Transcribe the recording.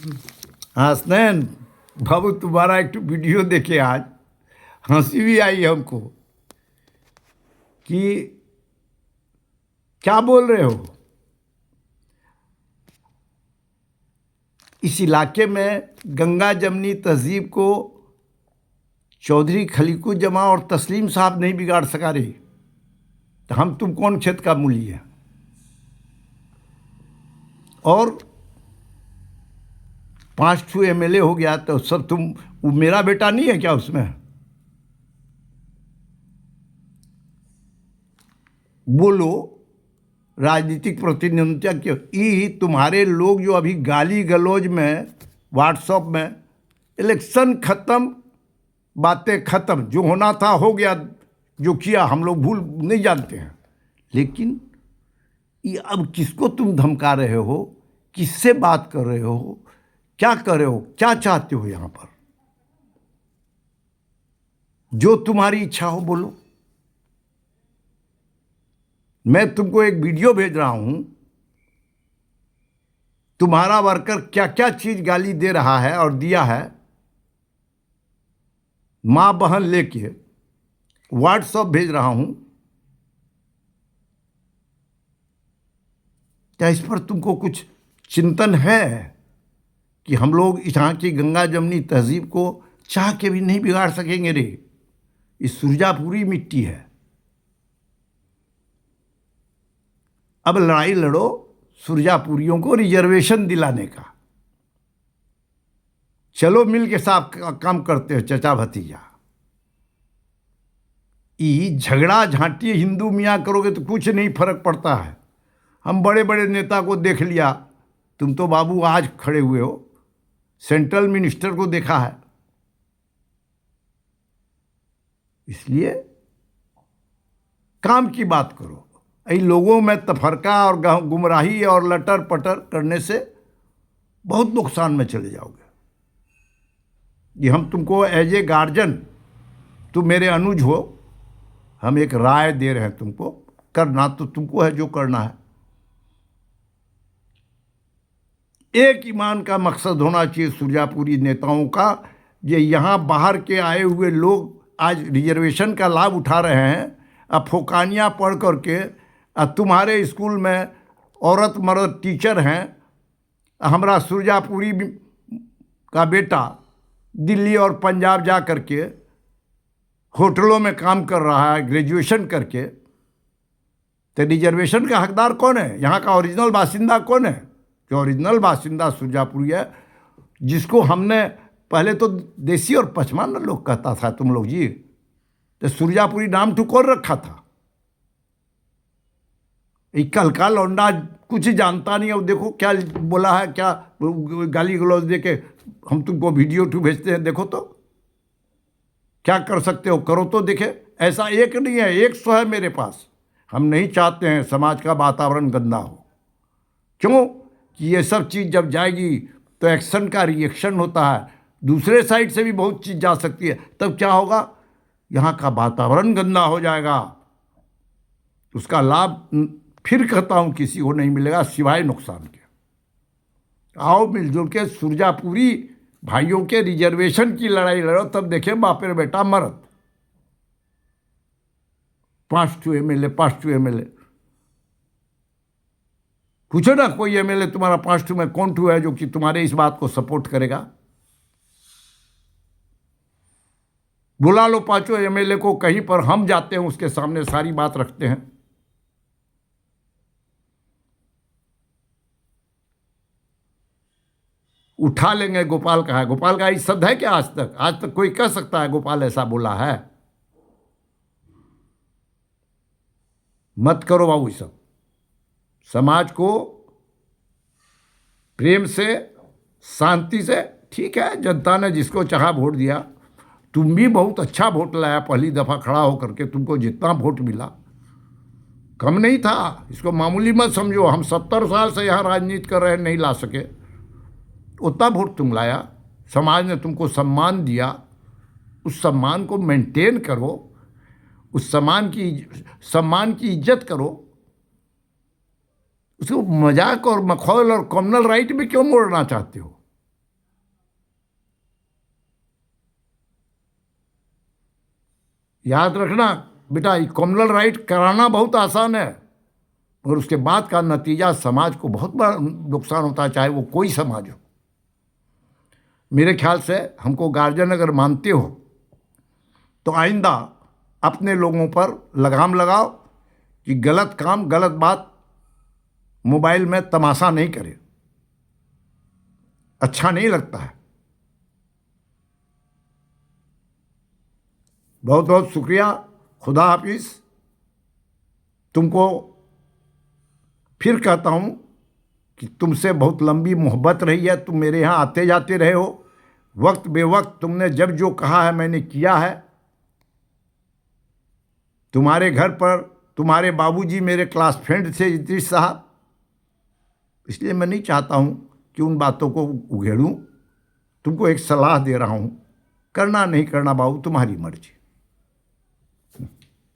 हाँ स्नैन बाबू, तुम्हारा एक वीडियो देखे आज, हंसी भी आई हमको कि क्या बोल रहे हो। इस इलाके में गंगा जमनी तहजीब को चौधरी खलीकुज्जमा और तस्लीम साहब नहीं बिगाड़ सका रही, तो हम तुम कौन क्षेत्र का मूली है। और 5 एमएलए हो गया तो सब तुम, वो मेरा बेटा नहीं है क्या उसमें? बोलो राजनीतिक प्रतिनिधित्व क्यों? ये तुम्हारे लोग जो अभी गाली गलौज में व्हाट्सएप में, इलेक्शन खत्म, बातें खत्म, जो होना था हो गया, जो किया हम लोग भूल नहीं जानते हैं। लेकिन ये अब किसको तुम धमका रहे हो, किससे बात कर रहे हो, क्या कर रहे हो, क्या चाहते हो यहाँ पर? जो तुम्हारी इच्छा हो बोलो। मैं तुमको एक वीडियो भेज रहा हूं, तुम्हारा वर्कर क्या क्या चीज गाली दे रहा है और दिया है, मां बहन लेके व्हाट्सएप भेज रहा हूं। क्या इस पर तुमको कुछ चिंतन है कि हम लोग यहाँ की गंगा जमनी तहजीब को चाह के भी नहीं बिगाड़ सकेंगे रे? इस सुरजापुरी मिट्टी है। अब लड़ाई लड़ो सुरजापुरियों को रिजर्वेशन दिलाने का। चलो मिल के साथ काम करते हो चचा भतीजा। ये झगड़ा झांटी हिंदू मियाँ करोगे तो कुछ नहीं फर्क पड़ता है। हम बड़े बड़े नेता को देख लिया, तुम तो बाबू आज खड़े हुए हो, सेंट्रल मिनिस्टर को देखा है। इसलिए काम की बात करो। इन लोगों में तफरका और गुमराही और लटर पटर करने से बहुत नुकसान में चले जाओगे। ये हम तुमको एज ए गार्जियन, तुम मेरे अनुज हो, हम एक राय दे रहे हैं तुमको। करना तो तुमको है जो करना है। एक ईमान का मकसद होना चाहिए सुरजापुरी नेताओं का। ये यहाँ बाहर के आए हुए लोग आज रिजर्वेशन का लाभ उठा रहे हैं, अब फोकानियाँ पढ़ करके। तुम्हारे स्कूल में औरत मर्द टीचर हैं। हमारा सुरजापुरी का बेटा दिल्ली और पंजाब जा करके होटलों में काम कर रहा है ग्रेजुएशन करके। तो रिजर्वेशन का हकदार कौन है? यहाँ का ओरिजिनल बासिंदा कौन है? जो ओरिजिनल बासिंदा सुरजापुरी है, जिसको हमने पहले तो देसी और पचमान लोग कहता था तुम लोग जी, तो सुरजापुरी नाम तो कौन रखा था? कल का लौंडा कुछ जानता नहीं है। देखो क्या बोला है, क्या गाली गलौज दे के हम तुमको वीडियो भेजते हैं। देखो तो क्या कर सकते हो, करो तो देखे। ऐसा एक नहीं है, 100 है मेरे पास। हम नहीं चाहते हैं समाज का वातावरण गंदा हो। क्यों कि ये सब चीज़ जब जाएगी तो एक्शन का रिएक्शन होता है, दूसरे साइड से भी बहुत चीज़ जा सकती है। तब क्या होगा? यहाँ का वातावरण गंदा हो जाएगा। उसका लाभ फिर कहता हूँ किसी को नहीं मिलेगा सिवाय नुकसान के। आओ मिलजुल के सुरजापुरी भाइयों के रिजर्वेशन की लड़ाई लड़ो, तब देखे बापेर बेटा मरद। 5 एमएलए, 5 एमएलए पूछो ना, कोई एमएलए तुम्हारा 5 में कौन ठू है जो कि तुम्हारे इस बात को सपोर्ट करेगा? बुला लो 5 एमएलए को कहीं पर, हम जाते हैं उसके सामने सारी बात रखते हैं। उठा लेंगे। गोपाल का है, गोपाल का शब्द है क्या आज तक कोई कह सकता है गोपाल ऐसा बोला है? मत करो बाबू सब। समाज को प्रेम से, शांति से, ठीक है जनता ने जिसको चाहा वोट दिया। तुम भी बहुत अच्छा वोट लाया, पहली दफ़ा खड़ा होकर के तुमको जितना वोट मिला कम नहीं था। इसको मामूली मत समझो। हम 70 साल से यहाँ राजनीति कर रहे हैं, नहीं ला सके, उतना वोट तुम लाया। समाज ने तुमको सम्मान दिया, उस सम्मान को मेंटेन करो, उस सम्मान की इज्जत करो। उसको मजाक और मखौल और कॉमनल राइट में क्यों मोड़ना चाहते हो? याद रखना बेटा, ये कॉमनल राइट कराना बहुत आसान है, और उसके बाद का नतीजा समाज को बहुत बड़ा नुकसान होता है, चाहे वो कोई समाज हो। मेरे ख्याल से हमको गार्जियन अगर मानते हो तो आइंदा अपने लोगों पर लगाम लगाओ कि गलत काम, गलत बात मोबाइल में तमाशा नहीं करे, अच्छा नहीं लगता है। बहुत बहुत शुक्रिया, खुदा हाफिज़। तुमको फिर कहता हूँ कि तुमसे बहुत लंबी मोहब्बत रही है, तुम मेरे यहाँ आते जाते रहे हो, वक्त बेवक्त तुमने जब जो कहा है मैंने किया है। तुम्हारे घर पर तुम्हारे बाबूजी मेरे क्लास फ्रेंड थे इद्रीस साहब, इसलिए मैं नहीं चाहता हूँ कि उन बातों को उघेड़ूँ। तुमको एक सलाह दे रहा हूँ, करना नहीं करना बाबू तुम्हारी मर्जी।